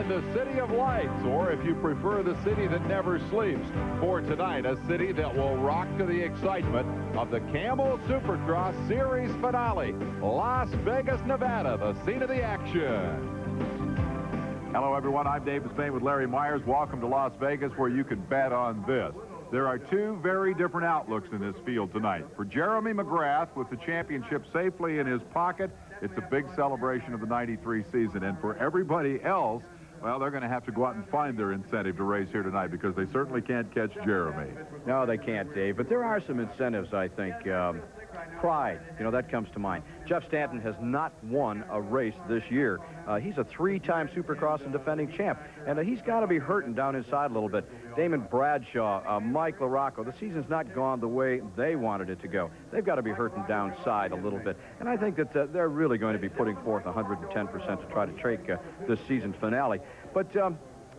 in the City of Lights, or if you prefer, the city that never sleeps. For tonight, a city that will rock to the excitement of the Camel Supercross Series finale. Las Vegas, Nevada, the scene of the action. Hello, everyone. I'm Dave Spain with Larry Myers. Welcome to Las Vegas, where you can bet on this. There are two very different outlooks in this field tonight. For Jeremy McGrath, with the championship safely in his pocket, it's a big celebration of the '93 season. And for everybody else, well, they're going to have to go out and find their incentive to race here tonight, because they certainly can't catch Jeremy. No, they can't, Dave. But there are some incentives, I think. Pride, you know, that comes to mind. Jeff Stanton has not won a race this year. He's a three-time Supercross and defending champ, and he's got to be hurting down inside a little bit. Damon Bradshaw, Mike LaRocco, the season's not gone the way they wanted it to go. They've got to be hurting downside a little bit, and I think that they're really going to be putting forth 110% to try to take this season finale. But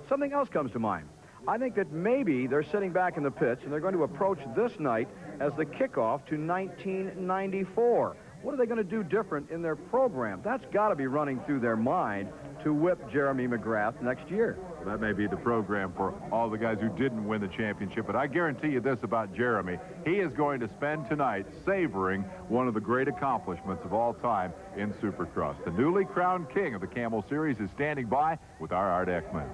something else comes to mind. I think that maybe they're sitting back in the pits, and they're going to approach this night as the kickoff to 1994. What are they going to do different in their program? That's got to be running through their mind to whip Jeremy McGrath next year. Well, that may be the program for all the guys who didn't win the championship, but I guarantee you this about Jeremy. He is going to spend tonight savoring one of the great accomplishments of all time in Supercross. The newly crowned king of the Camel Series is standing by with our Art Ekman.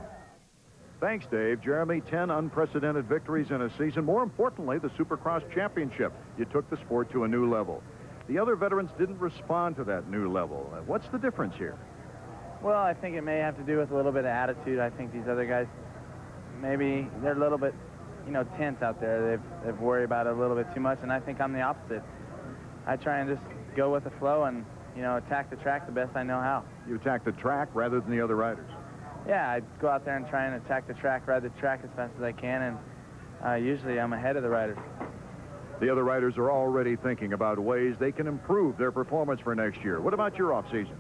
Thanks, Dave. Jeremy, 10 unprecedented victories in a season. More importantly, the Supercross championship. You took the sport to a new level. The other veterans didn't respond to that new level. What's the difference here? Well, I think it may have to do with a little bit of attitude. I think these other guys, maybe they're a little bit, you know, tense out there. They've worried about it a little bit too much, and I think I'm the opposite. I try and just go with the flow and, you know, attack the track the best I know how. You attack the track rather than the other riders. Yeah, I go out there and try and attack the track, ride the track as fast as I can, and usually I'm ahead of the riders. The other riders are already thinking about ways they can improve their performance for next year. What about your off-season?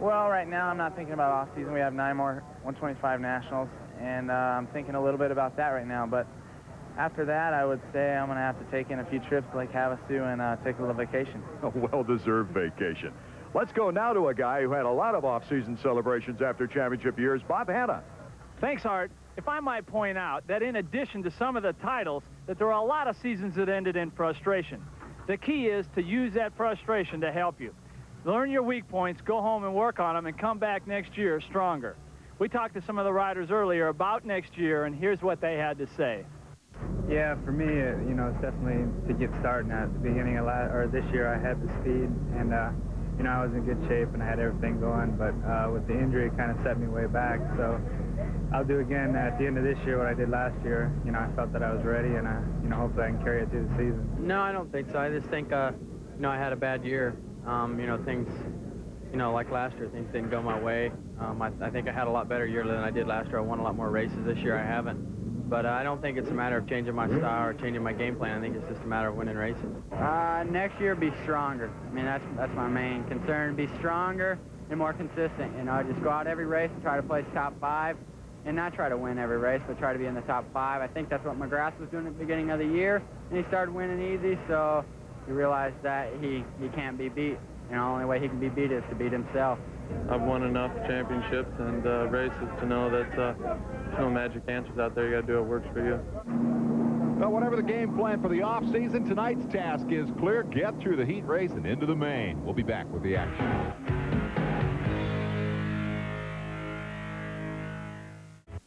Well, right now I'm not thinking about off-season. We have 9 more 125 Nationals, and I'm thinking a little bit about that right now. But after that, I would say I'm going to have to take in a few trips to Lake Havasu and take a little vacation. A well-deserved vacation. Let's go now to a guy who had a lot of off-season celebrations after championship years, Bob Hanna. Thanks, Art. If I might point out that in addition to some of the titles, that there are a lot of seasons that ended in frustration. The key is to use that frustration to help you. Learn your weak points, go home and work on them, and come back next year stronger. We talked to some of the riders earlier about next year, and here's what they had to say. Yeah, for me, you know, it's definitely to get started. At the beginning of this year, I had the speed, and you know, I was in good shape and I had everything going, but with the injury, it kind of set me way back. So I'll do again at the end of this year what I did last year. You know, I felt that I was ready, and you know, hopefully I can carry it through the season. No, I don't think so. I just think, you know, I had a bad year. You know, things, you know, like last year, things didn't go my way. I think I had a lot better year than I did last year. I won a lot more races this year. I haven't. But I don't think it's a matter of changing my style or changing my game plan. I think it's just a matter of winning races. Next year, be stronger. I mean, that's my main concern. Be stronger and more consistent. You know, just go out every race and try to place top 5, and not try to win every race, but try to be in the top 5. I think that's what McGrath was doing at the beginning of the year, and he started winning easy, so he realized that he can't be beat. You know, the only way he can be beat is to beat himself. I've won enough championships and races to know that there's no magic answers out there. You got to do what works for you. Well, whatever the game plan for the offseason, tonight's task is clear. Get through the heat race and into the main. We'll be back with the action.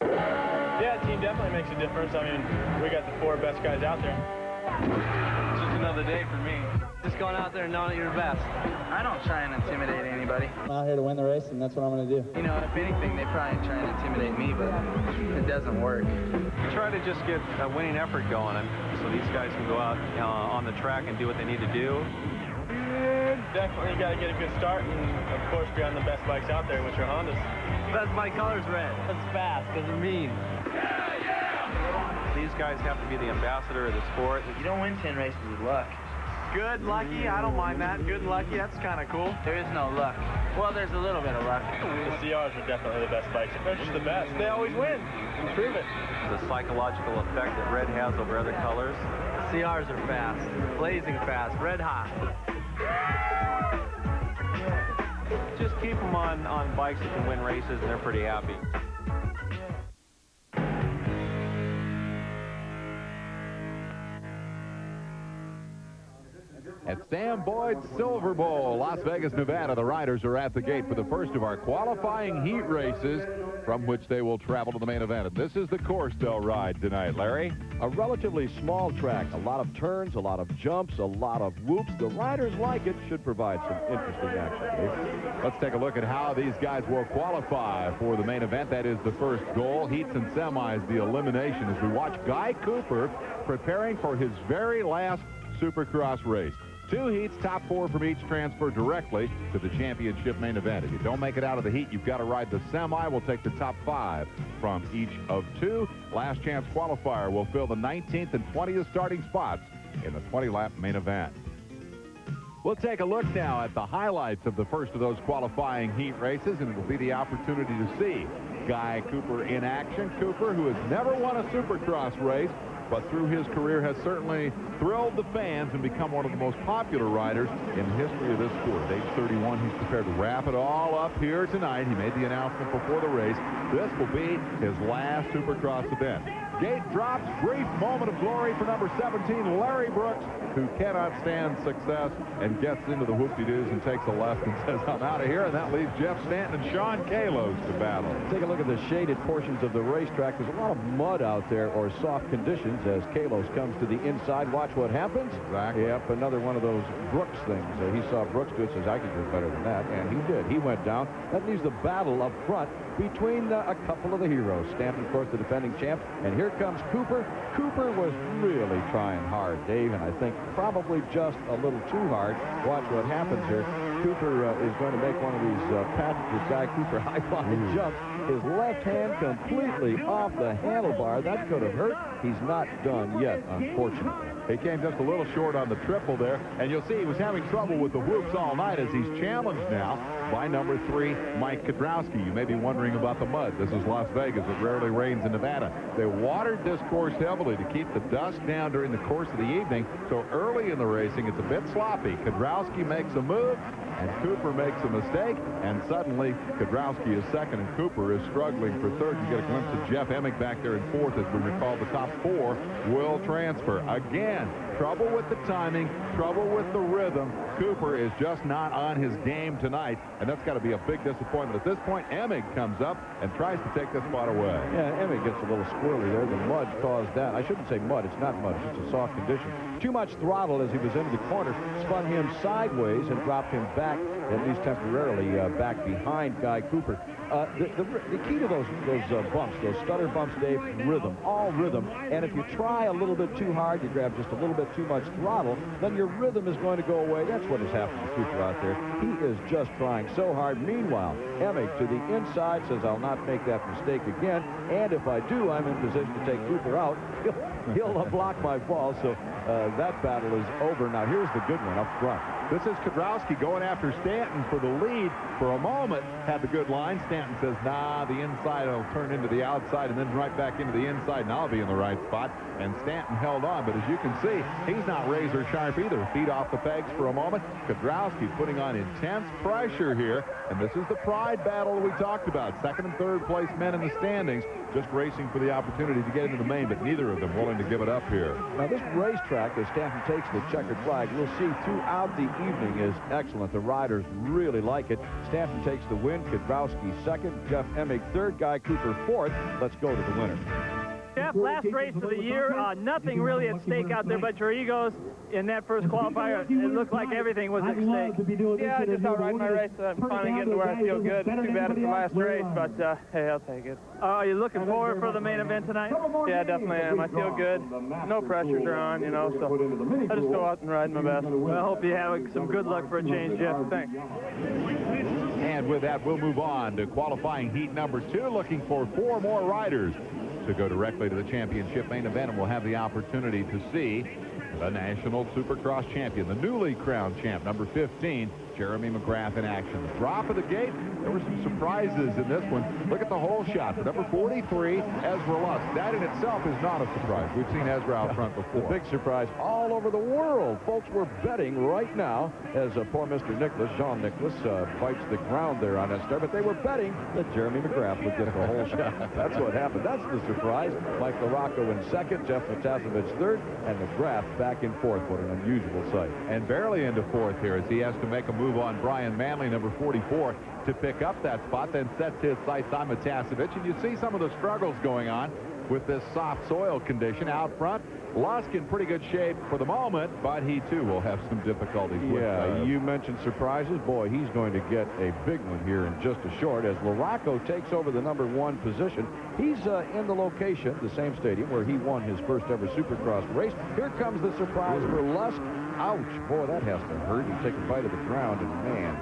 Yeah, the team definitely makes a difference. I mean, we got the 4 best guys out there. It's just another day for me. Just going out there and knowing that you're the best. I don't try and intimidate anybody. I'm out here to win the race, and that's what I'm going to do. You know, if anything, they probably try and intimidate me, but it doesn't work. We try to just get a winning effort going, so these guys can go out on the track and do what they need to do. Definitely got to get a good start, and of course be on the best bikes out there, which are Hondas. That's my color's red. That's fast, because it means. These guys have to be the ambassador of the sport. You don't win 10 races with luck. Good, lucky, I don't mind that. Good and lucky, that's kind of cool. There is no luck. Well, there's a little bit of luck. The CRs are definitely the best bikes. They're just the best. They always win. Prove it. The psychological effect that red has over other colors. CRs are fast, blazing fast, red hot. Just keep them on bikes that can win races, and they're pretty happy. at Sam Boyd's Silver Bowl, Las Vegas, Nevada. The riders are at the gate for the first of our qualifying heat races from which they will travel to the main event. And this is the course they'll ride tonight, Larry. A relatively small track, a lot of turns, a lot of jumps, a lot of whoops. The riders like it. Should provide some interesting action, Dave. Let's take a look at how these guys will qualify for the main event. That is the first goal. Heats and semis, the elimination, as we watch Guy Cooper preparing for his very last Supercross race. 2 heats, top 4 from each transfer directly to the championship main event. If you don't make it out of the heat, you've got to ride the semi. We'll take the top 5 from each of 2. Last chance qualifier will fill the 19th and 20th starting spots in the 20-lap main event. We'll take a look now at the highlights of the first of those qualifying heat races, and it'll be the opportunity to see Guy Cooper in action. Cooper, who has never won a Supercross race, but through his career has certainly thrilled the fans and become one of the most popular riders in the history of this sport. At age 31, he's prepared to wrap it all up here tonight. He made the announcement before the race. This will be his last Supercross event. Gate drops, brief moment of glory for number 17, Larry Brooks, who cannot stand success and gets into the whoop-de-doos and takes a left and says, I'm out of here, and that leaves Jeff Stanton and Sean Kalos to battle. Take a look at the shaded portions of the racetrack. There's a lot of mud out there, or soft conditions, as Kalos comes to the inside. Watch what happens. Exactly. Yep, another one of those Brooks things. He saw Brooks do it, says, I can do it better than that, and he did. He went down. That leaves the battle up front between a couple of the heroes. Stanton, of course, the defending champ, and here comes Cooper. Cooper was really trying hard, Dave, and I think probably just a little too hard. Watch what happens here. Cooper is going to make one of these patented Guy Cooper high-flying jumps. His left hand completely off the handlebar. That could have hurt. He's not done yet, unfortunately. He came just a little short on the triple there, and you'll see he was having trouble with the whoops all night as he's challenged now by number 3, Mike Kudrowski. You may be wondering about the mud. This is Las Vegas. It rarely rains in Nevada. They watered this course heavily to keep the dust down during the course of the evening, so early in the racing it's a bit sloppy. Kudrowski makes a move, and Cooper makes a mistake, and suddenly Kudrowski is second, and Cooper is struggling for third. You get a glimpse of Jeff Emig back there in fourth. As we recall, the top 4 will transfer. Again, trouble with the timing, trouble with the rhythm. Cooper is just not on his game tonight, and that's got to be a big disappointment. At this point, Emig comes up and tries to take this spot away. Yeah, Emig gets a little squirrely there. The mud caused that. I shouldn't say mud. It's not mud. It's just a soft condition. Too much throttle as he was into the corner, spun him sideways and dropped him back, at least temporarily, back behind Guy Cooper. The key to those bumps, those stutter bumps, Dave, rhythm, all rhythm. And if you try a little bit too hard, you grab just a little bit too much throttle, then your rhythm is going to go away. That's what has happened to Cooper out there. He is just trying so hard. Meanwhile, Emig to the inside says, I'll not make that mistake again. And if I do, I'm in position to take Cooper out. He'll block my ball. So that battle is over. Now, here's the good one up front. This is Kudrowski going after Stanton for the lead. For a moment, had the good line. Stanton says, nah, the inside will turn into the outside and then right back into the inside, and I'll be in the right spot. And Stanton held on, but as you can see, he's not razor sharp either. Feet off the pegs for a moment. Kudrowski putting on intense pressure here, and this is the pride battle we talked about. Second and third place men in the standings, just racing for the opportunity to get into the main, but neither of them willing to give it up here. Now, this racetrack, as Stanton takes the checkered flag, we'll see throughout the evening is excellent. The riders really like it. Stanton takes the win. Kudrowski second. Jeff Emig third. Guy Cooper fourth. Let's go to the winner. Jeff, last race of the year, nothing really at stake out there but your egos. In that first qualifier, it looked like everything was at stake. Yeah, just out riding my race. I'm finally getting to where I feel good. Too bad it's the last race, but hey, I'll take it. Are you looking forward for the main event tonight? Yeah, definitely am. I feel good. No pressures are on, you know, so I just go out and ride my best. Well, I hope you have some good luck for a change, Jeff. Thanks. And with that, we'll move on to qualifying heat number 2, looking for 4 more riders to go directly to the championship main event, and we'll have the opportunity to see the National Supercross champion, the newly crowned champ, number 15, Jeremy McGrath in action. The drop of the gate. There were some surprises in this one. Look at the hole shot for number 43, Ezra Lusk. That in itself is not a surprise. We've seen Ezra out front before. The big surprise all over the world. Folks, we're betting right now as poor Mr. Nicholas, Jean Nicholas, bites the ground there on that start, but they were betting that Jeremy McGrath would get the hole shot. That's what happened. That's the surprise. Mike LaRocco in second, Jeff Matasevich third, and McGrath back in fourth. What an unusual sight. And barely into fourth here as he has to make a move on Brian Manley, number 44, to pick up that spot, then sets his sights on Matasevich. And you see some of the struggles going on with this soft soil condition out front. Lusk in pretty good shape for the moment, but he too will have some difficulties. Yeah, you mentioned surprises. Boy, he's going to get a big one here in just a short as LaRocco takes over the number 1 position. He's in the location, the same stadium where he won his first ever Supercross race. Here comes the surprise for Lusk. Ouch, boy, that has to hurt. You take a bite of the ground, and man,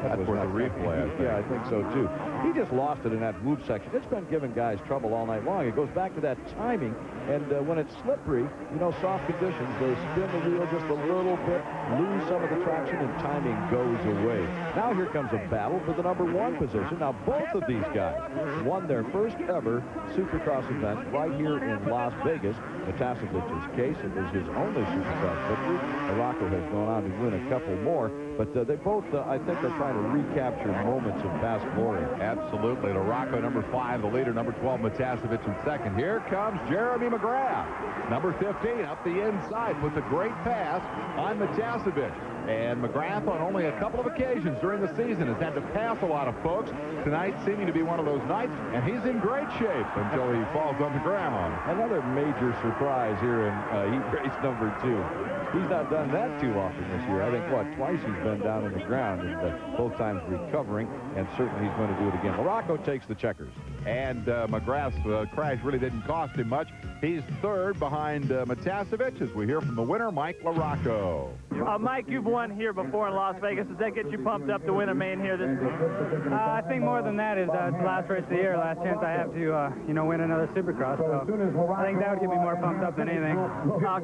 that was worth a replay, I think. Yeah, I think so too. He just lost it in that move section. It's been giving guys trouble all night long. It goes back to that timing, and when it's slippery, you know, soft conditions, they spin the wheel just a little bit, lose some of the traction, and timing goes away. Now here comes a battle for the number 1 position. Now both of these guys won their first ever Supercross event right here in Las Vegas. Matasevich's case, it was his only Supercross victory. LaRocco has gone on to win a couple more, but they both, I think, are trying to recapture moments of past glory. Absolutely. LaRocco, number 5, the leader, number 12, Matasevich in second. Here comes Jeremy McGrath, number 15, up the inside with a great pass on Matasevich. And McGrath, on only a couple of occasions during the season, has had to pass a lot of folks. Tonight seeming to be one of those nights, and he's in great shape until he falls on the ground. Another major surprise here in heat race number 2. He's not done that too often this year. I think, what, twice he's been down on the ground, and both times recovering, and certainly he's going to do it again. LaRocco takes the checkers. And McGrath's crash really didn't cost him much. He's third behind Matasevich as we hear from the winner, Mike LaRocco. Mike, you've won here before in Las Vegas. Does that get you pumped up to win a main here this week? I think more than that is the last race of the year, last chance I have to, win another Supercross. So I think that would get me more pumped up than anything.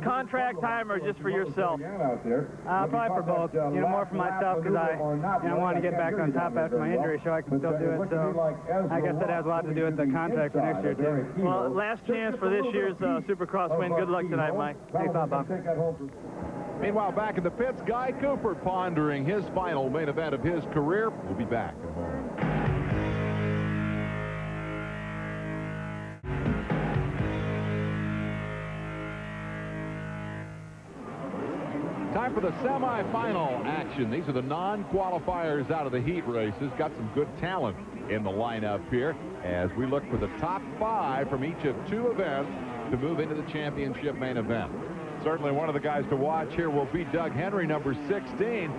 Contract time or just for yourself? Probably for both. More for myself because I want to get back on top after my injury so I can still do it. So I guess that has a lot to do with the contract for next year, too. Well, last chance for this year's Supercross win. Good luck tonight, Mike. Thanks a lot, Bob. Meanwhile, back in the pits, Guy Cooper pondering his final main event of his career. We'll be back in a moment. Time for the semifinal action. These are the non-qualifiers out of the heat races. Got some good talent in the lineup here as we look for the top 5 from each of 2 events to move into the championship main event. Certainly one of the guys to watch here will be Doug Henry, number 16,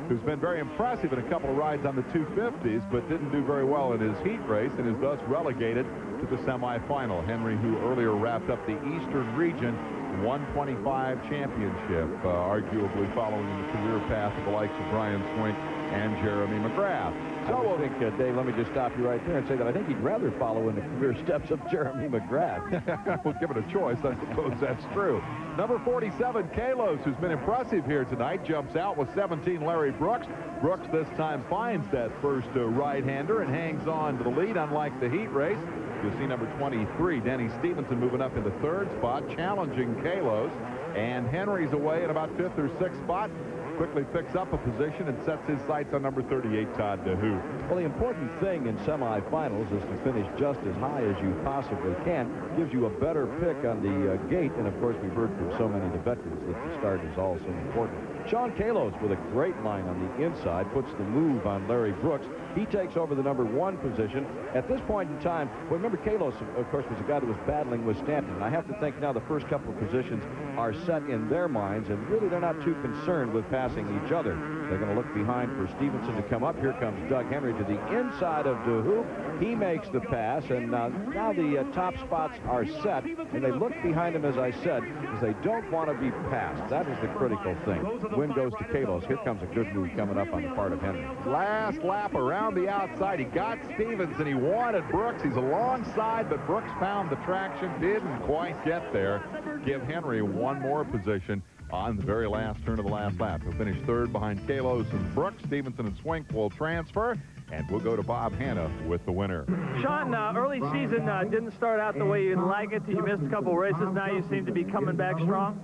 who's been very impressive in a couple of rides on the 250s, but didn't do very well in his heat race and is thus relegated to the semifinal. Henry, who earlier wrapped up the Eastern Region 125 championship, arguably following the career path of the likes of Brian Swink and Jeremy McGrath. So I think, Dave, let me just stop you right there and say that I think he'd rather follow in the career steps of Jeremy McGrath. Well, given a choice, I suppose that's true. Number 47, Kalos, who's been impressive here tonight, jumps out with 17, Larry Brooks. Brooks this time finds that first right-hander and hangs on to the lead, unlike the heat race. You'll see number 23, Denny Stevenson, moving up in the 3rd spot, challenging Kalos. And Henry's away in about 5th or 6th spot. Quickly picks up a position and sets his sights on number 38, Todd DeHoo. Well, the important thing in semifinals is to finish just as high as you possibly can. Gives you a better pick on the gate, and of course we've heard from so many of the veterans that the start is also important. Sean Kalos with a great line on the inside puts the move on Larry Brooks. He takes over the number 1 position. At this point in time, well, remember Kalos, of course, was a guy that was battling with Stanton. And I have to think now the first couple of positions are set in their minds, and really they're not too concerned with passing each other. They're going to look behind for Stevenson to come up. Here comes Doug Henry to the inside of DeHoo. He makes the pass, and now the top spots are set, and they look behind him, as I said, because they don't want to be passed. That is the critical thing. Win goes to Kalos. Here comes a good move coming up on the part of Henry. Last lap around the outside. He got Stevenson. He wanted Brooks. He's alongside, but Brooks found the traction. Didn't quite get there. Give Henry one more position on the very last turn of the last lap. He'll finish third behind Kalos and Brooks. Stevenson and Swink will transfer, and we'll go to Bob Hanna with the winner. Sean, early season didn't start out the way you'd like it. You missed a couple races. Now you seem to be coming back strong.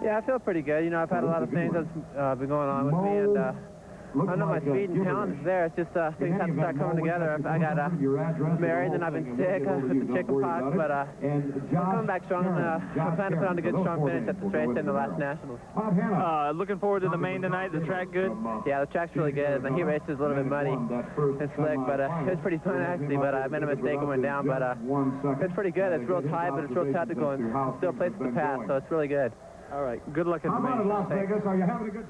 Yeah, I feel pretty good. You know, I've had a lot of things that's been going on with me, and I know my speed and talent is there. It's just things have to start coming together. I got married, and I've been sick with the chicken pox, but I'm coming back strong. I'm planning to put on a good, strong finish at this race in the last Nationals. Looking forward to the main tonight. The track good? Yeah, the track's really good. The heat race is a little bit muddy and slick, but it was pretty fun, actually, but I made a mistake and went down, but it's pretty good. It's real tight, but it's real tactical, and still places to pass, so it's really good. All right, good luck at the main. Las Vegas, are you having a good...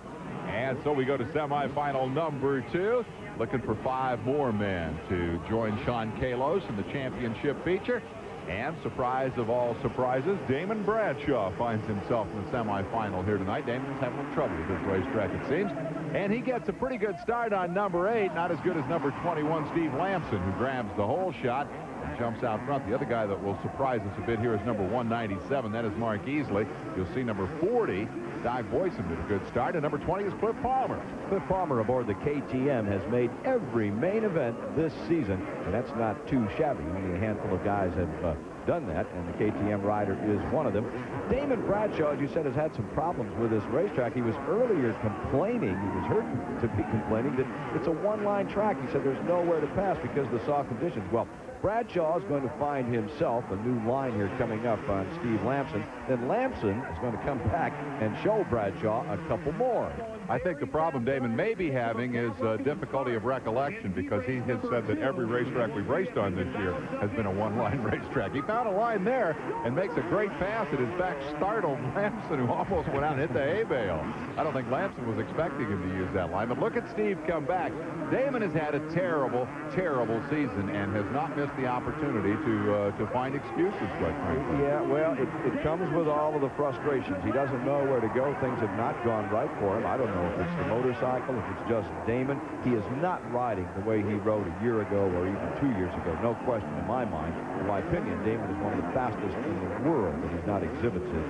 And so we go to semifinal number 2, looking for 5 more men to join Sean Kalos in the championship feature. And surprise of all surprises, Damon Bradshaw finds himself in the semifinal here tonight. Damon's having a little trouble with this racetrack, it seems. And he gets a pretty good start on number 8, not as good as number 21, Steve Lamson, who grabs the whole shot and jumps out front. The other guy that will surprise us a bit here is number 197. That is Mark Easley. You'll see number 40, Di Boyson, did a good start. And number 20 is Cliff Palmer. Cliff Palmer aboard the KTM has made every main event this season, and that's not too shabby. Only a handful of guys have done that, and the KTM rider is one of them. Damon Bradshaw, as you said, has had some problems with this racetrack. He was earlier complaining, he was heard to be complaining that it's a one-line track. He said there's nowhere to pass because of the soft conditions. Well, Bradshaw is going to find himself a new line here coming up on Steve Lamson. Then Lamson is going to come back and show Bradshaw a couple more. I think the problem Damon may be having is difficulty of recollection, because he has said that every racetrack we've raced on this year has been a one-line racetrack. He found a line there and makes a great pass that, in fact, startled Lamson, who almost went out and hit the hay bale. I don't think Lamson was expecting him to use that line, but look at Steve come back. Damon has had a terrible, terrible season and has not missed the opportunity to find excuses, quite frankly. Yeah, well, it comes with all of the frustrations. He doesn't know where to go. Things have not gone right for him. I don't know if it's the motorcycle, if it's just Damon. He is not riding the way he rode a year ago or even 2 years ago. No question in my mind. In my opinion, Damon is one of the fastest in the world, and he's not exhibited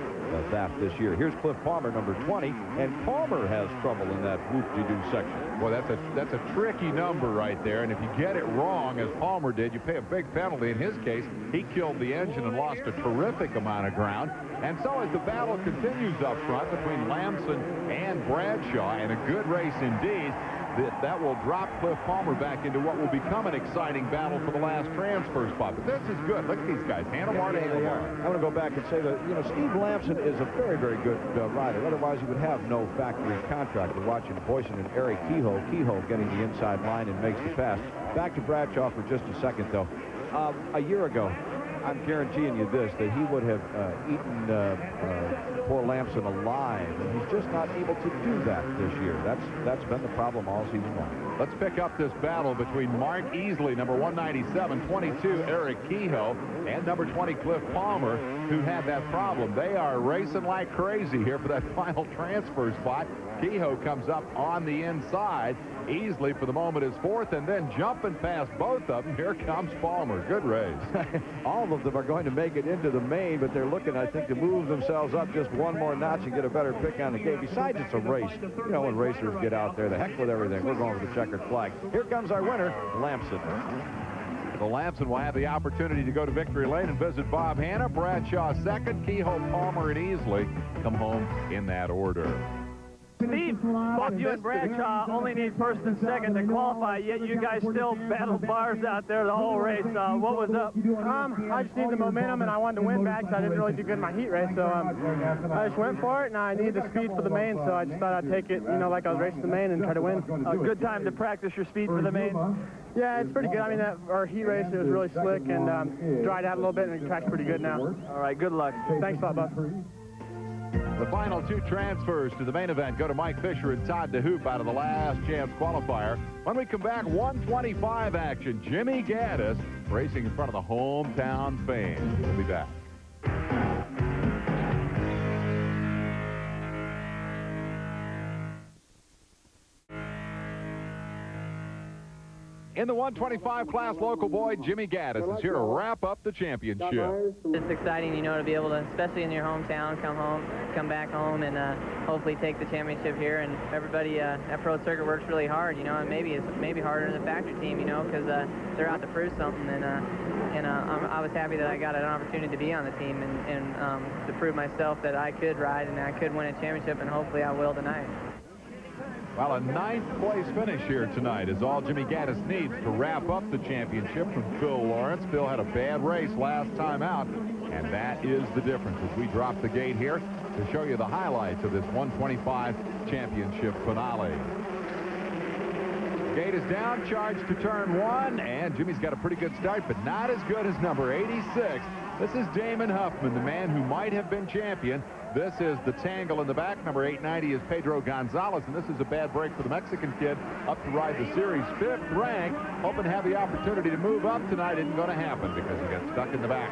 that this year. Here's Cliff Palmer, number 20, and Palmer has trouble in that whoop-de-doo section. Well, that's a tricky number right there, and if you get it wrong, as Palmer did, you pay a big penalty. In his case, he killed the engine and lost a terrific amount of ground. And so as the battle continues up front between Lamson and Bradshaw, and a good race indeed, that will drop Cliff Palmer back into what will become an exciting battle for the last transfer spot. But this is good. Look at these guys. Handlebar to handlebar. I want to go back and say that, you know, Steve Lamson is a very, very good rider. Otherwise, he would have no factory contract. We're watching Boyson and Eric Kehoe. Kehoe getting the inside line and makes the pass. Back to Bradshaw for just a second, though. A year ago, I'm guaranteeing you this, that he would have eaten poor Lamson alive, and he's just not able to do that this year. That's been the problem all season long. Let's pick up this battle between Mark Easley, number 197, 22, Eric Kehoe, and number 20, Cliff Palmer, who had that problem. They are racing like crazy here for that final transfer spot. Kehoe comes up on the inside. Easley, for the moment, is fourth, and then jumping past both of them, here comes Palmer. Good race. All of them are going to make it into the main, but they're looking, I think, to move themselves up just one more notch and get a better pick on the game. Besides, it's a race. You know, when racers get out there, the heck with everything. We're going with the checkered flag. Here comes our winner, Lamson. So Lamson will have the opportunity to go to victory lane and visit Bob Hanna. Bradshaw second, Kehoe, Palmer, and Easley come home in that order. Steve, both you and Bradshaw only need first and second to qualify, yet you guys still battled bars out there the whole race. What was up? I just needed the momentum, and I wanted to win back, so I didn't really do good in my heat race. So I just went for it, and I needed the speed for the main, so I just thought I'd take it, you know, like I was racing the main and try to win. A good time to practice your speed for the main? Yeah, it's pretty good. I mean, our heat race, it was really slick and dried out a little bit, and the track's pretty good now. All right, good luck. Thanks a lot, bud. The final two transfers to the main event go to Mike Fisher and Todd DeHoop out of the last chance qualifier. When we come back, 125 action. Jimmy Gaddis racing in front of the hometown fans. We'll be back. In the 125 class, local boy Jimmy Gaddis is here to wrap up the championship. It's exciting, you know, to be able to, especially in your hometown, come back home and hopefully take the championship here. And everybody at Pro Circuit works really hard, you know, and maybe it's harder than the factory team, you know, because they're out to prove something. And I was happy that I got an opportunity to be on the team and to prove myself that I could ride and I could win a championship, and hopefully I will tonight. Well, a 9th place finish here tonight is all Jimmy Gaddis needs to wrap up the championship from Phil Lawrence. Phil had a bad race last time out, and that is the difference as we drop the gate here to show you the highlights of this 125 championship finale. Gate is down, charged to turn 1, and Jimmy's got a pretty good start, but not as good as number 86. This is Damon Huffman, the man who might have been champion. This is the tangle in the back. Number 890 is Pedro Gonzalez, and this is a bad break for the Mexican kid up to ride the series 5th rank. Hoping to have the opportunity to move up tonight. Isn't going to happen because he got stuck in the back.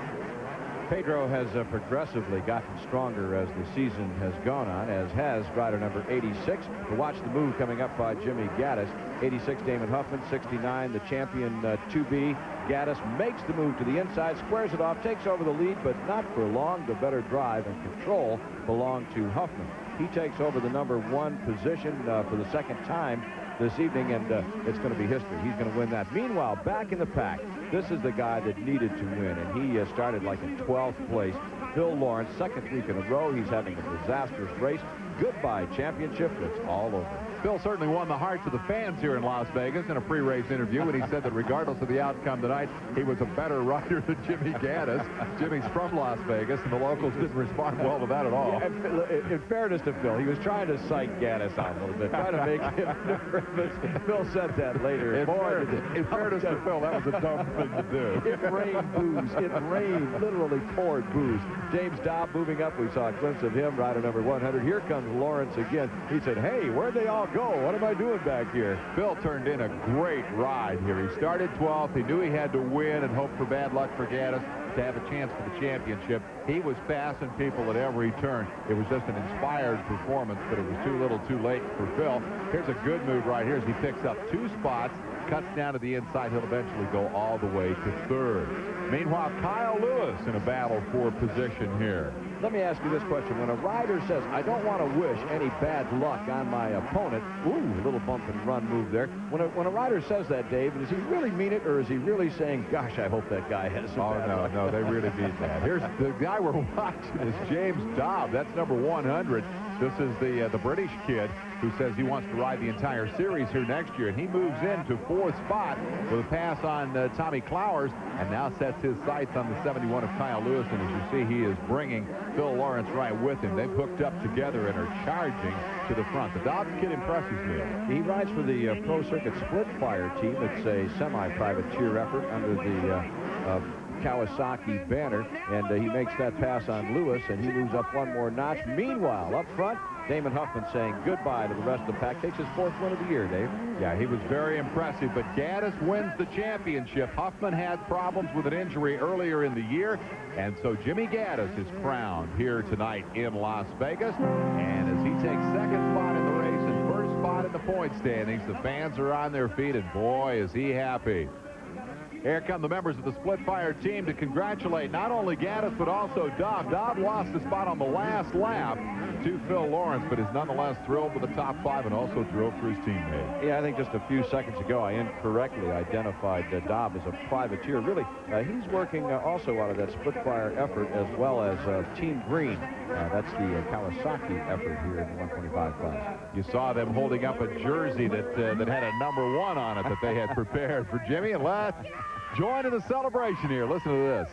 Pedro has progressively gotten stronger as the season has gone on, as has rider number 86. To watch the move coming up by Jimmy Gaddis. 86, Damon Huffman. 69, the champion 2B. Gaddis makes the move to the inside, squares it off, takes over the lead, but not for long. The better drive and control belong to Huffman. He takes over the number 1 position for the second time this evening, and it's going to be history. He's going to win that. Meanwhile, back in the pack, this is the guy that needed to win, and he started like in 12th place. Phil Lawrence, 2nd week in a row. He's having a disastrous race. Goodbye championship. It's all over. Phil certainly won the hearts of the fans here in Las Vegas in a pre-race interview when he said that regardless of the outcome tonight, he was a better rider than Jimmy Gaddis. Jimmy's from Las Vegas, and the locals didn't respond well to that at all. Yeah, in fairness to Phil, he was trying to psych Gaddis out a little bit, trying to make him nervous. Phil said that later. In fairness to Phil, that was a dumb thing to do. It rained booze. It rained, literally poured booze. James Dobb moving up. We saw a glimpse of him, rider number 100. Here comes Lawrence again. He said, hey, where'd they all go? What am I doing back here? Phil turned in a great ride here. He started 12th. He knew he had to win and hope for bad luck for Gaddis to have a chance for the championship. He was passing people at every turn. It was just an inspired performance, but it was too little too late for Phil. Here's a good move right here as he picks up 2 spots, cuts down to the inside. He'll eventually go all the way to 3rd. Meanwhile, Kyle Lewis in a battle for position here. Let me ask you this question. When a rider says, I don't want to wish any bad luck on my opponent, ooh, a little bump and run move there. When a rider says that, Dave, does he really mean it, or is he really saying, gosh, I hope that guy has some bad luck? No, they really mean that. Here's the guy we're watching is James Dobb. That's number 100. This is the British kid who says he wants to ride the entire series here next year, and he moves into 4th spot with a pass on Tommy Clowers, and now sets his sights on the 71 of Kyle Lewis, and as you see, he is bringing Phil Lawrence right with him. They've hooked up together and are charging to the front. The Dobbs kid impresses me. He rides for the Pro Circuit Split Fire team. It's a semi-privateer effort under the Kawasaki banner, and he makes that pass on Lewis, and he moves up 1 more notch. Meanwhile, up front, Damon Huffman saying goodbye to the rest of the pack. Takes his 4th win of the year, Dave. Yeah, he was very impressive, but Gaddis wins the championship. Huffman had problems with an injury earlier in the year, and so Jimmy Gaddis is crowned here tonight in Las Vegas. And as he takes 2nd spot in the race and 1st spot in the point standings, the fans are on their feet, and boy, is he happy. Here come the members of the Split Fire team to congratulate not only Gaddis, but also Dobb. Dobb lost the spot on the last lap to Phil Lawrence, but is nonetheless thrilled with the top 5 and also thrilled for his teammate. Yeah, I think just a few seconds ago, I incorrectly identified Dobb as a privateer. Really, he's working also out of that Split Fire effort as well as Team Green. That's the Kawasaki effort here in the 125 class. You saw them holding up a jersey that had a number 1 on it that they had prepared for Jimmy, and let's join in the celebration here. Listen to this.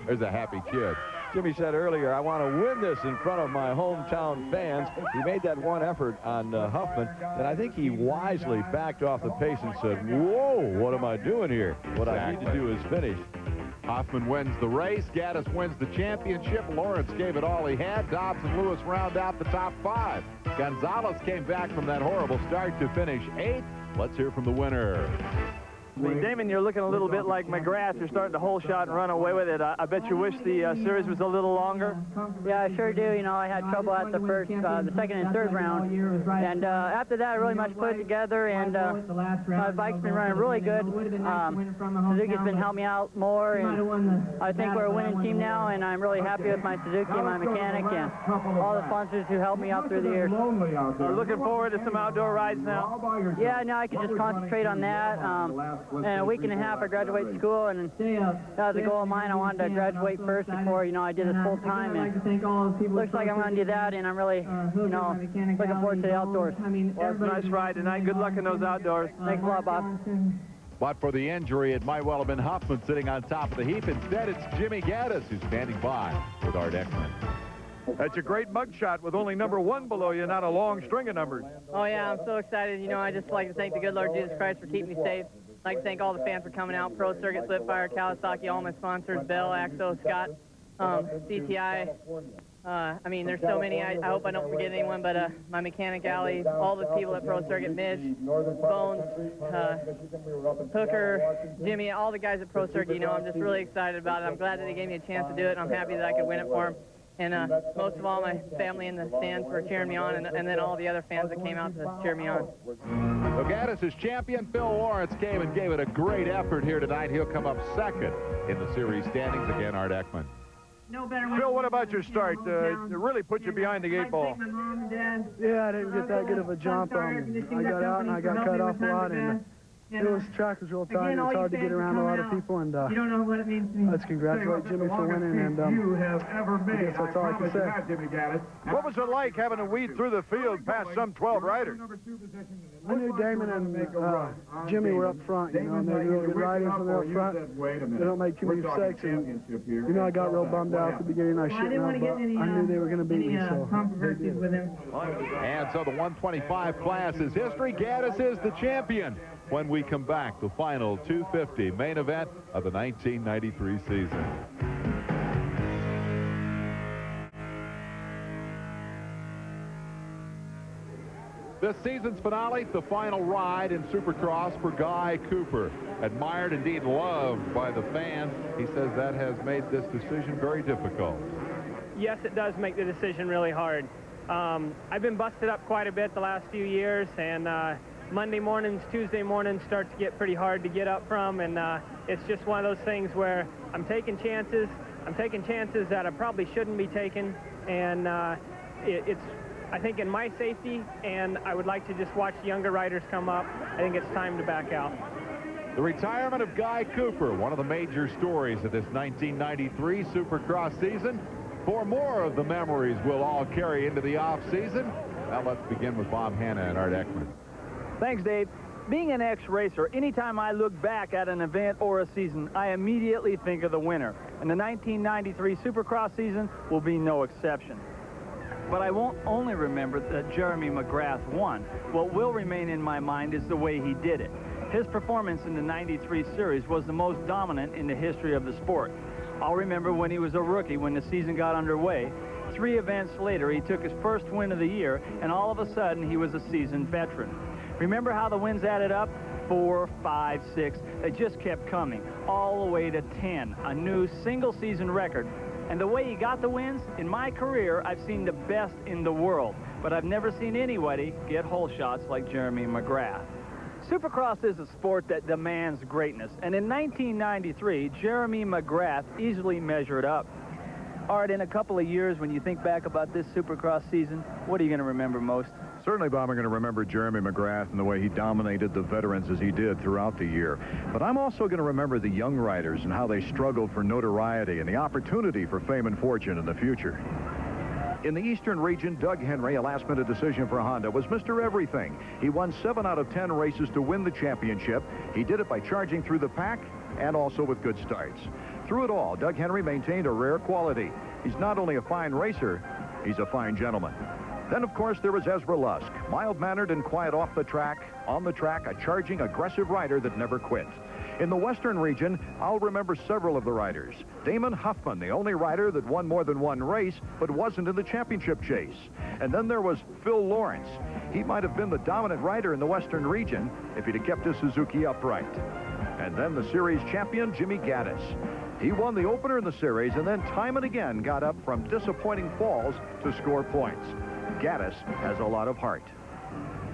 There's a happy kid. Jimmy said earlier, I want to win this in front of my hometown fans. He made that one effort on Huffman, and I think he wisely backed off the pace and said, whoa, what am I doing here? What I need to do is finish. Hoffman wins the race. Gaddis wins the championship. Lawrence gave it all he had. Dobbs and Lewis round out the top 5. Gonzalez came back from that horrible start to finish 8th. Let's hear from the winner. Damon, you're looking a little bit like McGrath. You're starting to hole shot and run away with it. I bet you wish the series was a little longer. Yeah, I sure do. You know, I had trouble at the second and third round, and after that, I really much put it together, and my bike's been running really good. Suzuki's been helping me out more, and I think we're a winning team now, and I'm really happy with my Suzuki, my mechanic, and all the sponsors who helped me out through the years. Looking forward to some outdoor rides now? Yeah, now I can just concentrate on that. In a week and a half, I graduate school, and that was a goal of mine. I wanted to graduate first before, you know, I did this full time, and looks like I'm going to do that, and I'm really, you know, looking forward to the outdoors. Well, it's a nice ride tonight. Good luck in those outdoors. Thanks a lot, Bob. But for the injury, it might well have been Huffman sitting on top of the heap. Instead, it's Jimmy Gaddis who's standing by with Art Ekman. That's a great mugshot with only number 1 below you, not a long string of numbers. Oh, yeah, I'm so excited. You know, I just like to thank the good Lord Jesus Christ for keeping me safe. I'd like to thank all the fans for coming out, Pro Circuit, Slipfire, Kawasaki, all my sponsors, Bell, Axo, Scott, CTI. I mean, there's so many. I hope I don't forget anyone, but my mechanic, Allie, all the people at Pro Circuit, Mitch, Bones, Hooker, Jimmy, all the guys at Pro Circuit, you know, I'm just really excited about it. I'm glad that they gave me a chance to do it, and I'm happy that I could win it for them. And most of all, my family in the stands for cheering me on, and then all the other fans that came out to cheer me on. So Gaddis' champion, Phil Lawrence, came and gave it a great effort here tonight. He'll come up second in the series standings. Again, Art Ekman. Phil, what about your start? It really put you behind the 8 ball. Yeah, I didn't get that good of a jump. I got out and I got cut off a lot, and track was real tight. It was hard to get around a lot of people, and let's congratulate Jimmy for winning, and I guess that's all I can say. What was it like having to weed through the field past some 12 riders? I knew Damon and Jimmy were up front, you know, and they're real good riders when they're up front. They don't make too many mistakes, and, you know, I got real bummed out at the beginning. I shouldn't have, but I knew they were going to beat me, so they did. And so the 125 class is history. Gaddis is the champion. When we come back, the final 250 main event of the 1993 season. This season's finale, the final ride in Supercross for Guy Cooper. Admired, indeed loved by the fans. He says that has made this decision very difficult. Yes, it does make the decision really hard. I've been busted up quite a bit the last few years, and Monday mornings, Tuesday mornings start to get pretty hard to get up from, and it's just one of those things where I'm taking chances. I'm taking chances that I probably shouldn't be taking, and it's, I think, in my safety, and I would like to just watch younger riders come up. I think it's time to back out. The retirement of Guy Cooper, one of the major stories of this 1993 Supercross season. For more of the memories we'll all carry into the off-season, now let's begin with Bob Hanna and Art Ekman. Thanks, Dave. Being an ex-racer, anytime I look back at an event or a season, I immediately think of the winner. And the 1993 Supercross season will be no exception. But I won't only remember that Jeremy McGrath won. What will remain in my mind is the way he did it. His performance in the 93 series was the most dominant in the history of the sport. I'll remember when he was a rookie when the season got underway. 3 events later, he took his first win of the year, and all of a sudden, he was a seasoned veteran. Remember how the wins added up? 4, 5, 6. They just kept coming, all the way to 10, a new single-season record. And the way he got the wins, in my career, I've seen the best in the world, but I've never seen anybody get hole shots like Jeremy McGrath. Supercross is a sport that demands greatness, and in 1993, Jeremy McGrath easily measured up. Art, in a couple of years, when you think back about this Supercross season, what are you going to remember most? Certainly, Bob, I'm going to remember Jeremy McGrath and the way he dominated the veterans as he did throughout the year. But I'm also going to remember the young riders and how they struggled for notoriety and the opportunity for fame and fortune in the future. In the Eastern region, Doug Henry, a last-minute decision for Honda, was Mr. Everything. He won 7 out of 10 races to win the championship. He did it by charging through the pack and also with good starts. Through it all, Doug Henry maintained a rare quality. He's not only a fine racer, he's a fine gentleman. Then, of course, there was Ezra Lusk, mild-mannered and quiet off the track. On the track, a charging, aggressive rider that never quit. In the Western region, I'll remember several of the riders. Damon Huffman, the only rider that won more than one race, but wasn't in the championship chase. And then there was Phil Lawrence. He might have been the dominant rider in the Western region if he'd have kept his Suzuki upright. and then the series champion, Jimmy Gaddis. He won the opener in the series and then time and again got up from disappointing falls to score points. Gaddis has a lot of heart.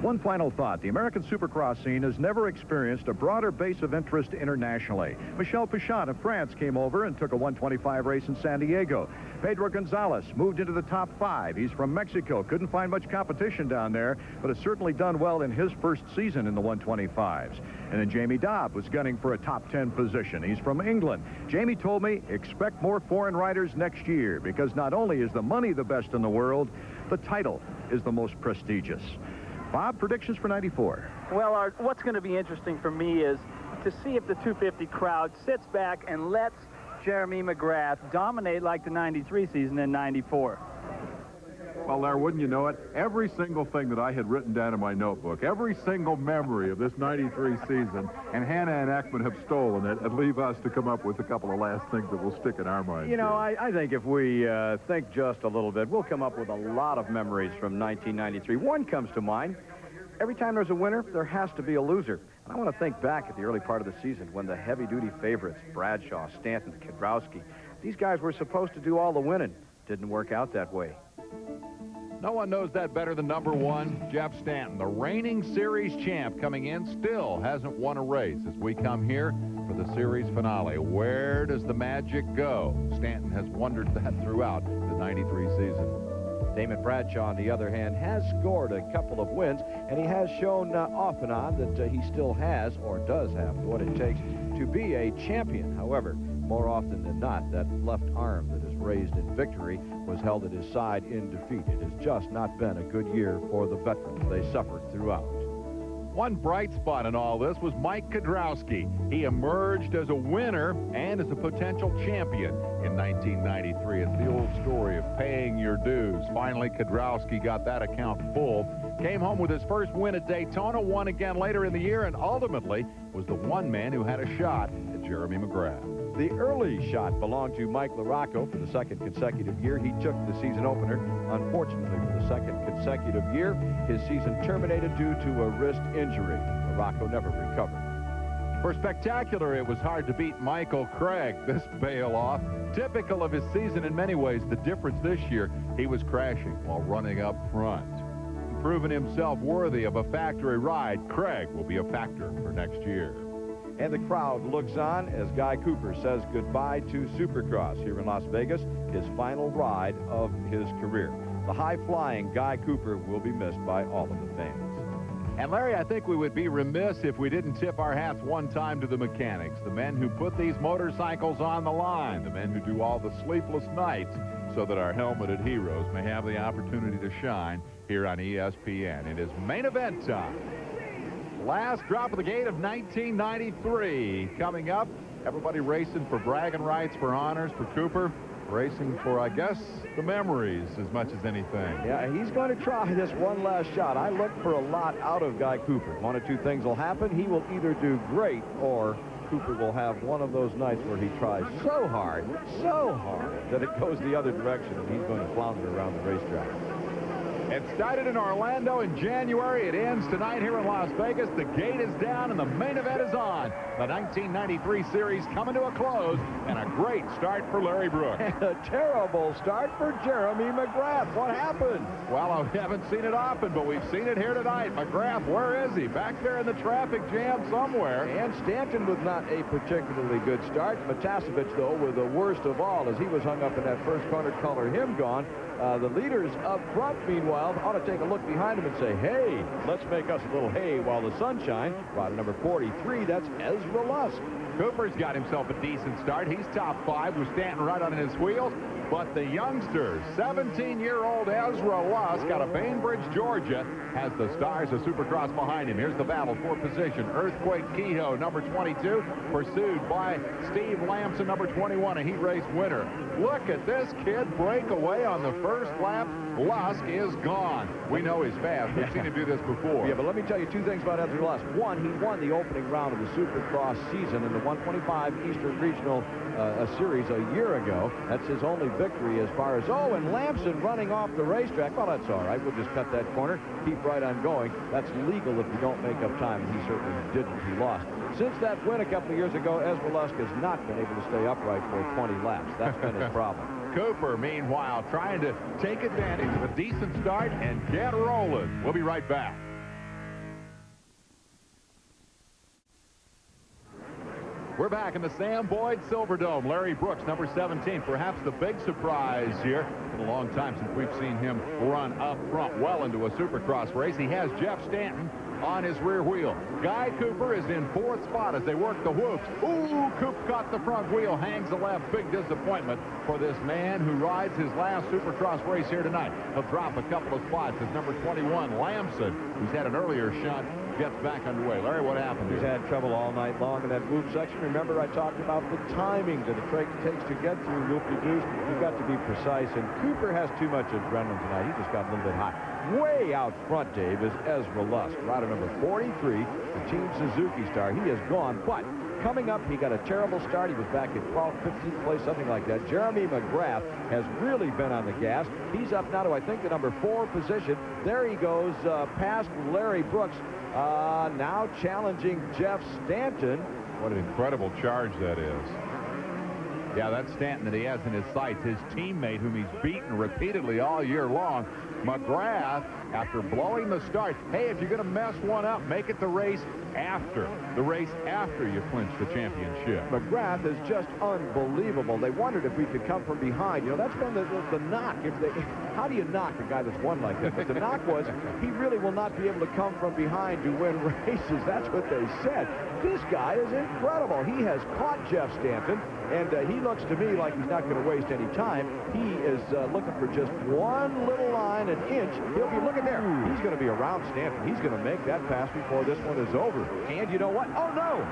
One final thought. The American Supercross scene has never experienced a broader base of interest internationally. Michel Pichon of France came over and took a 125 race in San Diego. Pedro Gonzalez moved into the top 5. He's from Mexico. Couldn't find much competition down there, but has certainly done well in his first season in the 125s. And then Jamie Dobb was gunning for a top 10 position. He's from England. Jamie told me, expect more foreign riders next year, because not only is the money the best in the world, the title is the most prestigious. Bob, predictions for 94? Well, what's going to be interesting for me is to see if the 250 crowd sits back and lets Jeremy McGrath dominate like the 93 season in 94. Well, Larry, wouldn't you know it? Every single thing that I had written down in my notebook, every single memory of this 93 season, and Hannah and Ekman have stolen it and leave us to come up with a couple of last things that will stick in our minds. You know, I think if we think just a little bit, we'll come up with a lot of memories from 1993. One comes to mind. Every time there's a winner, there has to be a loser. And I want to think back at the early part of the season when the heavy-duty favorites, Bradshaw, Stanton, Kedrowski, these guys were supposed to do all the winning. Didn't work out that way. No one knows that better than number 1, Jeff Stanton. The reigning series champ coming in still hasn't won a race as we come here for the series finale. Where does the magic go? Stanton has wondered that throughout the 93 season. Damon Bradshaw, on the other hand, has scored a couple of wins, and he has shown off and on that he still has, or does have, what it takes to be a champion. However, more often than not, that left arm that is raised in victory was held at his side in defeat. It has just not been a good year for the veterans. They suffered throughout. One bright spot in all this was Mike Kedrowski. He emerged as a winner and as a potential champion in 1993. It's the old story of paying your dues. Finally, Kedrowski got that account full, came home with his first win at Daytona, won again later in the year, and ultimately was the one man who had a shot at Jeremy McGrath. The early shot belonged to Mike LaRocco for the second consecutive year. He took the season opener. Unfortunately, for the second consecutive year, his season terminated due to a wrist injury. LaRocco never recovered. For spectacular, it was hard to beat Michael Craig. This bail-off, typical of his season in many ways. The difference this year, he was crashing while running up front. Proving himself worthy of a factory ride, Craig will be a factor for next year. And the crowd looks on as Guy Cooper says goodbye to Supercross here in Las Vegas, his final ride of his career. The high-flying Guy Cooper will be missed by all of the fans. And Larry, I think we would be remiss if we didn't tip our hats one time to the mechanics, the men who put these motorcycles on the line, the men who do all the sleepless nights so that our helmeted heroes may have the opportunity to shine here on ESPN. It is main event time. Last drop of the gate of 1993 coming up. Everybody racing for bragging rights, for honors, for Cooper. Racing for, I guess, the memories as much as anything. Yeah, he's going to try this one last shot. I look for a lot out of Guy Cooper. One of two things will happen. He will either do great, or Cooper will have one of those nights where he tries so hard, that it goes the other direction, and he's going to flounder around the racetrack. It started in Orlando in January. It ends tonight here in Las Vegas. The gate is down and the main event is on. The 1993 series coming to a close, and a great start for Larry Brooks. And a terrible start for Jeremy McGrath. What happened? Well, we haven't seen it often, but we've seen it here tonight. McGrath, where is he? Back there in the traffic jam somewhere. And Stanton was not a particularly good start. Matasevich, though, were the worst of all as he was hung up in that first corner, color him gone. The leaders up front, meanwhile, ought to take a look behind him and say, hey, let's make us a little hay while the sun shines. Rider number 43, that's Ezra Lusk. Cooper's got himself a decent start. He's top 5 with Stanton right on his wheels. But the youngster, 17-year-old Ezra Lusk out of Bainbridge, Georgia, has the stars of Supercross behind him. Here's the battle for position. Earthquake Kehoe, number 22, pursued by Steve Lamson, number 21, a heat race winner. Look at this kid break away on the first lap. Lusk is gone. We know he's fast. We've seen him do this before. Yeah, but let me tell you two things about Ezra Lusk. One, he won the opening round of the Supercross season in the 125 Eastern Regional Series a year ago. That's his only victory as far as, oh, and Lamson running off the racetrack. Well, that's all right. We'll just cut that corner, keep right on going. That's legal if you don't make up time, and he certainly didn't. He lost. Since that win a couple of years ago, Ezra Lusk has not been able to stay upright for 20 laps. That's been his problem. Cooper, meanwhile, trying to take advantage of a decent start and get rolling. We'll be right back. We're back in the Sam Boyd Silverdome. Larry Brooks, number 17, perhaps the big surprise here. It's been a long time since we've seen him run up front well into a Supercross race. He has Jeff Stanton on his rear wheel. Guy Cooper is in 4th spot as they work the whoops. Ooh, Coop caught the front wheel, hangs the left. Big disappointment for this man who rides his last Supercross race here tonight. He'll drop a couple of spots as number 21, Lamson, who's had an earlier shot, gets back underway. Larry, what happened here? He's had trouble all night long in that whoop section. Remember, I talked about the timing that it takes to get through whoop-de-doos. You've got to be precise, and Cooper has too much adrenaline tonight. He just got a little bit hot. Way out front, Dave, is Ezra Lusk, rider number 43, the Team Suzuki star. He is gone, but coming up, he got a terrible start. He was back in 12th, 15th place, something like that. Jeremy McGrath has really been on the gas. He's up now to, I think, the number 4 position. There he goes past Larry Brooks, now challenging Jeff Stanton. What an incredible charge that is. Yeah, that's Stanton that he has in his sights. His teammate, whom he's beaten repeatedly all year long, McGrath, after blowing the start. Hey, if you're going to mess one up, make it the race after you clinch the championship. McGrath is just unbelievable. They wondered if we could come from behind. You know, that's been the knock. How do you knock a guy that's won like that? But the knock was he really will not be able to come from behind to win races. That's what they said. This guy is incredible. He has caught Jeff Stanton, and he looks to me like he's not going to waste any time. He is looking for just one little line, an inch. He'll be looking there. He's going to be around Stanton. He's going to make that pass before this one is over. And you know what? Oh no!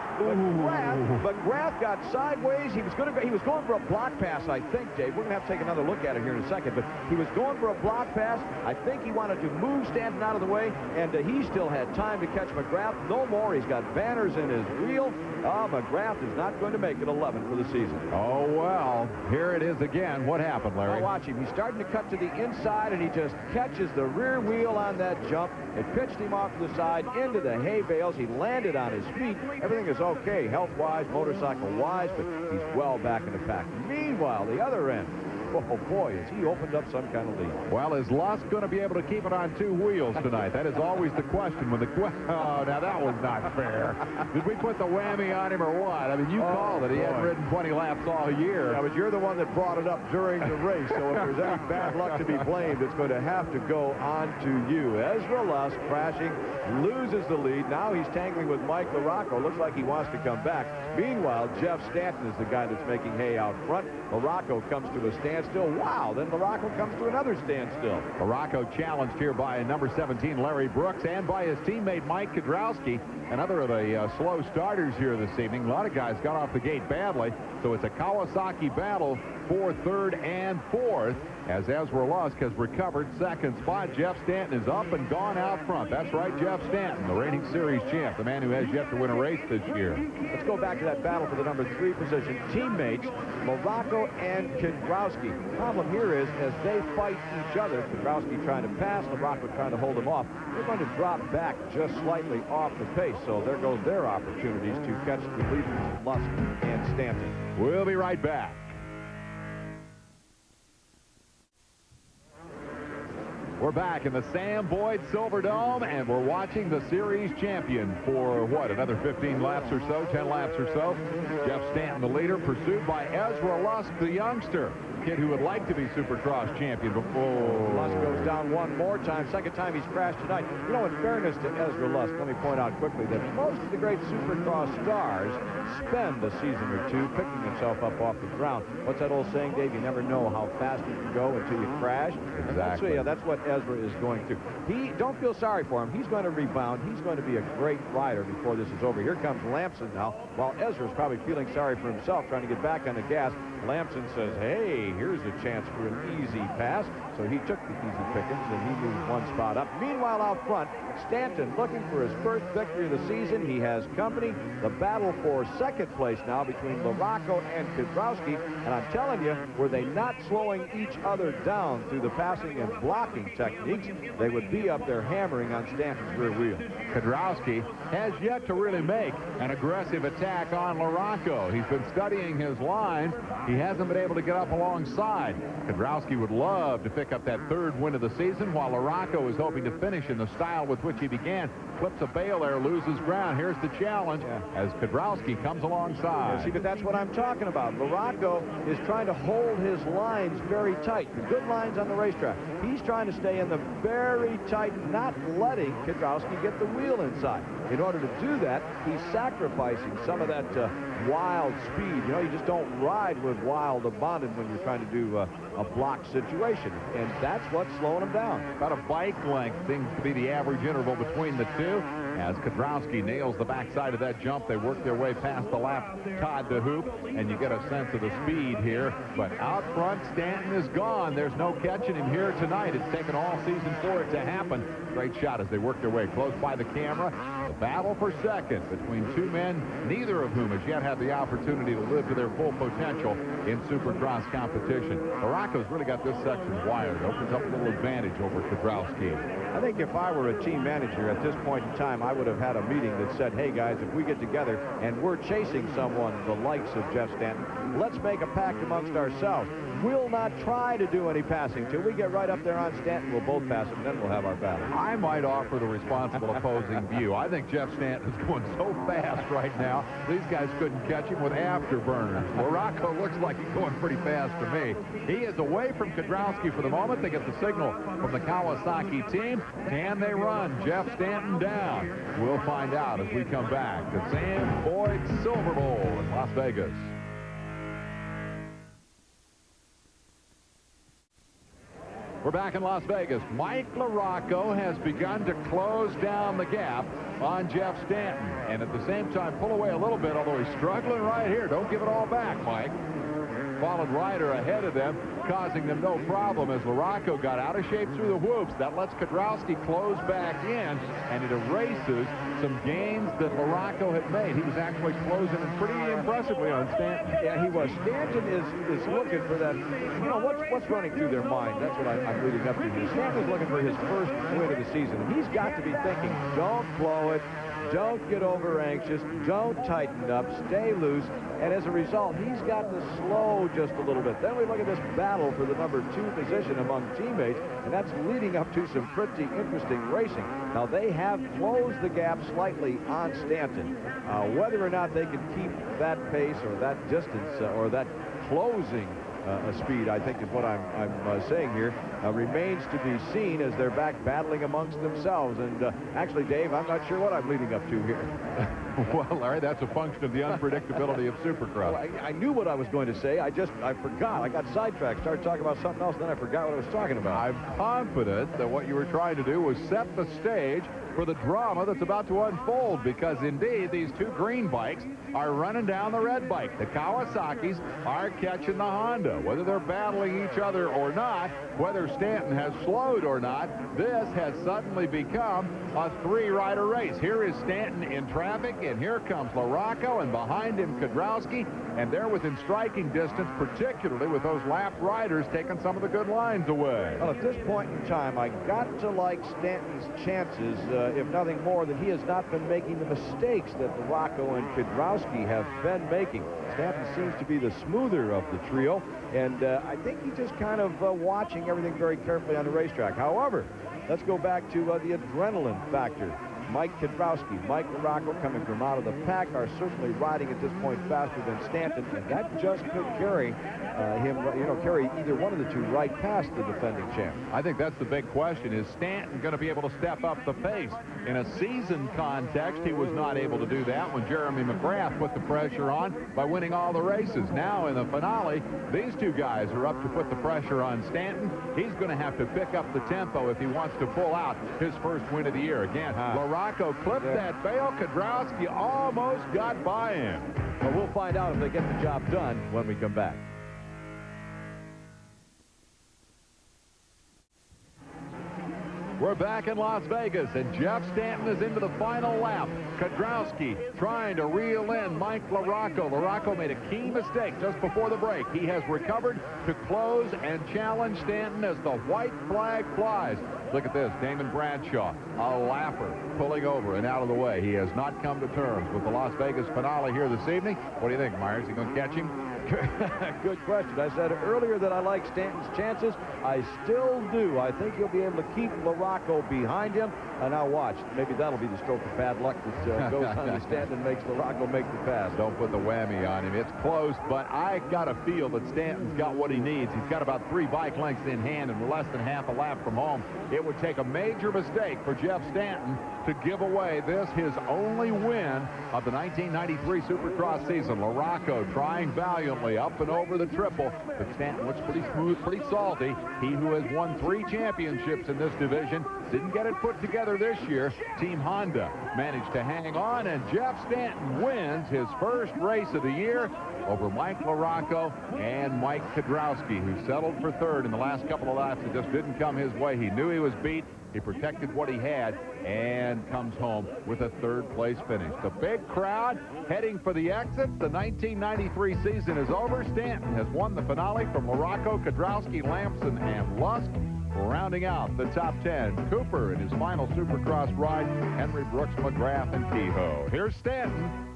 McGrath got sideways. He was going for a block pass, I think, Dave. We're going to have to take another look at it here in a second. But he was going for a block pass. I think he wanted to move Stanton out of the way, and he still had time to catch McGrath. No more. He's got banners in his wheel. McGrath is not going to make it 11 for the season. Oh, well, here it is again. What happened, Larry? Well, watch him. He's starting to cut to the inside, and he just catches the rear wheel on that jump. It pitched him off to the side into the hay bales. He landed on his feet. Everything is okay, health-wise, motorcycle-wise, but he's well back in the pack. Meanwhile, the other end, oh boy, has he opened up some kind of lead. Well, is Lusk going to be able to keep it on 2 wheels tonight? That is always the question. Oh, now that was not fair. Did we put the whammy on him or what? I mean, you called it. He hadn't ridden 20 laps all year. Yeah, but you're the one that brought it up during the race, so if there's any bad luck to be blamed, it's going to have to go on to you. Ezra Lusk crashing, loses the lead. Now he's tangling with Mike LaRocco. Looks like he wants to come back. Meanwhile, Jeff Stanton is the guy that's making hay out front. LaRocco comes to a standstill. Wow, then LaRocco comes to another standstill. LaRocco challenged here by number 17, Larry Brooks, and by his teammate, Mike Kudrowski. Another of the slow starters here this evening. A lot of guys got off the gate badly, so it's a Kawasaki battle for 3rd and 4th. As Ezra Lusk has recovered 2nd spot, Jeff Stanton is up and gone out front. That's right, Jeff Stanton, the reigning series champ, the man who has yet to win a race this year. Let's go back to that battle for the number 3 position. Teammates, LaRocco and Kudrowski. The problem here is, as they fight each other, Kudrowski trying to pass, LaRocco trying to hold him off, they're going to drop back just slightly off the pace. So there goes their opportunities to catch the leaders, Lusk and Stanton. We'll be right back. We're back in the Sam Boyd Silverdome, and we're watching the series champion for, what, another 15 laps or so, 10 laps or so. Jeff Stanton, the leader, pursued by Ezra Lusk, the youngster. Kid who would like to be Supercross champion before. Lusk goes down one more time. 2nd time he's crashed tonight. You know, in fairness to Ezra Lusk, let me point out quickly that most of the great Supercross stars spend a season or 2 picking a himself up off the ground. What's that old saying, Dave? You never know how fast you can go until you crash. Exactly. That's what Ezra is going through. Don't feel sorry for him. He's going to rebound. He's going to be a great rider before this is over. Here comes Lamson now, while Ezra's probably feeling sorry for himself, trying to get back on the gas. Lamson says, hey, here's a chance for an easy pass. So he took the easy pickings, and he moved one spot up. Meanwhile, out front, Stanton looking for his first victory of the season. He has company. The battle for second place now between LaRocco and Kedrowski. And I'm telling you, were they not slowing each other down through the passing and blocking techniques, they would be up there hammering on Stanton's rear wheel. Kedrowski has yet to really make an aggressive attack on LaRocco. He's been studying his lines. He hasn't been able to get up alongside. Kedrowski would love to pick up that third win of the season, while LaRocco is hoping to finish in the style with which he began. Flips a bail there, loses ground. Here's the challenge as Kedrowski comes alongside. See, but that's what I'm talking about. LaRocco is trying to hold his lines very tight. The good lines on the racetrack. He's trying to stay in the very tight, not letting Kedrowski get the wheel inside. In order to do that, he's sacrificing some of that wild speed. You know, you just don't ride with wild abandon when you're trying to do a block situation, and that's what's slowing him down. About a bike length seems to be the average interval between the two. As Kedrowski nails the backside of that jump, they work their way past the lap Todd to hoop, and you get a sense of the speed here. But out front, Stanton is gone. There's no catching him here tonight. It's taken all season for it to happen. Great shot as they work their way close by the camera. The battle for second between two men, neither of whom has yet had the opportunity to live to their full potential in Supercross competition. LaRocco's really got this section wired. Opens up a little advantage over Kedrowski. I think if I were a team manager at this point in time, I would have had a meeting that said, hey guys, if we get together and we're chasing someone the likes of Jeff Stanton, let's make a pact amongst ourselves. We'll not try to do any passing till we get right up there on Stanton. We'll both pass him, then we'll have our battle. I might offer the responsible opposing view. I think Jeff Stanton is going so fast right now, these guys couldn't catch him with afterburners. LaRocco looks like he's going pretty fast to me. He is away from Kedrowski for the moment. They get the signal from the Kawasaki team. Can they run Jeff Stanton down? We'll find out as we come back to Sam Boyd's Silver Bowl in Las Vegas. We're back in Las Vegas. Mike LaRocco has begun to close down the gap on Jeff Stanton, and at the same time pull away a little bit, although he's struggling right here. Don't give it all back, Mike. Fallen rider ahead of them, causing them no problem as LaRocco got out of shape through the whoops. That lets Kedrowski close back in, and it erases some gains that LaRocco had made. He was actually closing in pretty impressively on Stanton. Yeah, he was. Stanton is looking for that. You know, what's running through their mind? That's what I'm leading up to here. Stanton's looking for his first win of the season. He's got to be thinking, don't blow it. Don't get over anxious. Don't tighten up. Stay loose. And as a result, he's got to slow just a little bit. Then we look at this battle for the number 2 position among teammates, and that's leading up to some pretty interesting racing. Now, they have closed the gap slightly on Stanton. Whether or not they can keep that pace or that distance or that closing speed, I think is what I'm saying here, remains to be seen as they're back battling amongst themselves. And actually, Dave, I'm not sure what I'm leading up to here. Well, Larry, that's a function of the unpredictability of Supercross. Well, I knew what I was going to say. I forgot. I got sidetracked, started talking about something else, then I forgot what I was talking about. I'm confident that what you were trying to do was set the stage for the drama that's about to unfold, because indeed these two green bikes are running down the red bike. The Kawasaki's are catching the Honda. Whether they're battling each other or not, whether Stanton has slowed or not, this has suddenly become a 3-rider race. Here is Stanton in traffic, and here comes LaRocco, and behind him Kedrowski, and they're within striking distance, particularly with those lapped riders taking some of the good lines away. Well, at this point in time, I got to like Stanton's chances, if nothing more, that he has not been making the mistakes that LaRocco and Kedrowski have been making. Stanton seems to be the smoother of the trio, and I think he's just kind of watching everything very carefully on the racetrack. However, let's go back to the adrenaline factor. Mike Kedrowski, Mike LaRocco, coming from out of the pack, are certainly riding at this point faster than Stanton, and that just could carry him, carry either one of the two right past the defending champ. I think that's the big question. Is Stanton going to be able to step up the pace? In a season context, he was not able to do that when Jeremy McGrath put the pressure on by winning all the races. Now in the finale, these two guys are up to put the pressure on Stanton. He's going to have to pick up the tempo if he wants to pull out his first win of the year. Again, LaRocco clipped that bail. Kedrowski almost got by him. Well, we'll find out if they get the job done when we come back. We're back in Las Vegas, and Jeff Stanton is into the final lap. Kedrowski trying to reel in Mike LaRocco. LaRocco made a key mistake just before the break. He has recovered to close and challenge Stanton as the white flag flies. Look at this, Damon Bradshaw, a lapper, pulling over and out of the way. He has not come to terms with the Las Vegas finale here this evening. What do you think, Myers? You going to catch him? Good question. I said earlier that I like Stanton's chances. I still do. I think he'll be able to keep LaRocco behind him. And now watch. Maybe that'll be the stroke of bad luck that goes on to Stanton and makes LaRocco make the pass. Don't put the whammy on him. It's close, but I got a feel that Stanton's got what he needs. He's got about 3 bike lengths in hand and less than half a lap from home. It would take a major mistake for Jeff Stanton to give away this, his only win of the 1993 Supercross season. LaRocco trying valiantly up and over the triple, but Stanton looks pretty smooth, pretty salty. He who has won 3 championships in this division didn't get it put together this year. Team Honda managed to hang on, and Jeff Stanton wins his first race of the year over Mike LaRocco and Mike Kedrowski, who settled for third in the last couple of laps. It just didn't come his way. He knew he was beat. He protected what he had and comes home with a third-place finish. The big crowd heading for the exit. The 1993 season is over. Stanton has won the finale from LaRocco, Kedrowski, Lamson, and Lusk. Rounding out the top 10, Cooper in his final Supercross ride, Henry Brooks, McGrath, and Kehoe. Here's Stanton.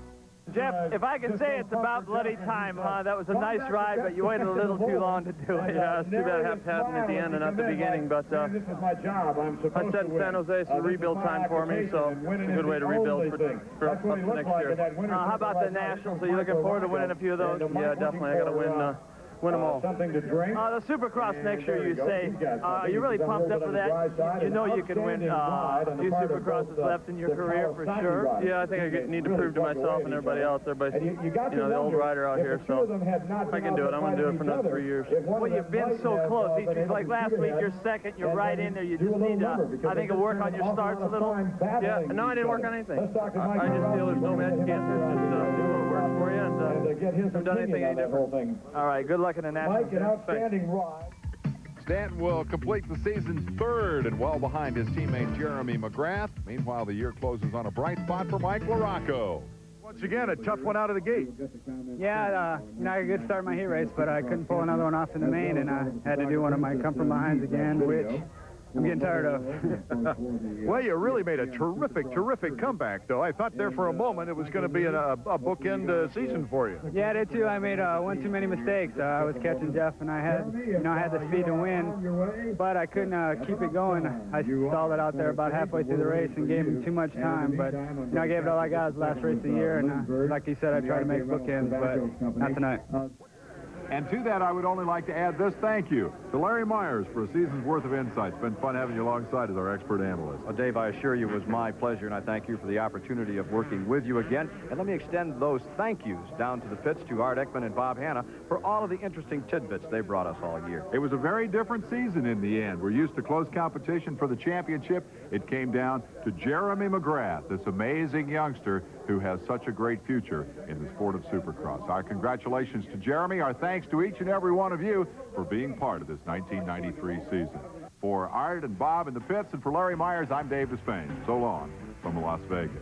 Jeff, if I could say it's about bloody time, huh? That was a nice ride, but you waited a little too long to do it. Yeah, it's too bad it happened to happen at the end and not the beginning, but I said in San Jose it's a rebuild time for me, so it's a good way to rebuild for up to next year. How about the Nationals? Are you looking forward to winning a few of those? Yeah, definitely. I got to win them all. Something to drink. The Supercross next year, you say. Are you really pumped up for that? You know you can win a few Supercrosses left in your career for sure. Yeah, I think I need to prove to myself and everybody else. Everybody's, the old rider out here, so I can do it. I'm going to do it for another 3 years. Well, you've been so close. Like last week, you're second. You're right in there. You just need to, I think, work on your starts a little. Yeah, no, I didn't work on anything. I just feel there's no magic answers. Just do what works for you, and haven't done anything any different. All right, good luck in the National. Mike, an outstanding ride. Stanton will complete the season's third and well behind his teammate Jeremy McGrath. Meanwhile, the year closes on a bright spot for Mike LaRocco. Once again, a tough one out of the gate. Yeah, I got a good start in my heat race, but I couldn't pull another one off in the main, and I had to do one of my come from behinds again, which I'm getting tired of. Well, you really made a terrific comeback, though. I thought there for a moment it was going to be a bookend season for you. Yeah, I did too. I made one too many mistakes. I was catching Jeff, and I had the speed to win, but I couldn't keep it going. I stalled it out there about halfway through the race and gave him too much time. But I gave it all I got. It was the last race of the year, and like he said, I tried to make bookends, but not tonight. And to that, I would only like to add this thank you to Larry Myers for a season's worth of insights. It's been fun having you alongside as our expert analyst. Well, Dave, I assure you it was my pleasure, and I thank you for the opportunity of working with you again. And let me extend those thank yous down to the pits to Art Ekman and Bob Hanna for all of the interesting tidbits they brought us all year. It was a very different season in the end. We're used to close competition for the championship. It came down to Jeremy McGrath, this amazing youngster who has such a great future in the sport of Supercross. Our congratulations to Jeremy. Our thanks to each and every one of you for being part of this 1993 season. For Art and Bob in the pits and for Larry Myers, I'm Dave Despain. So long from Las Vegas.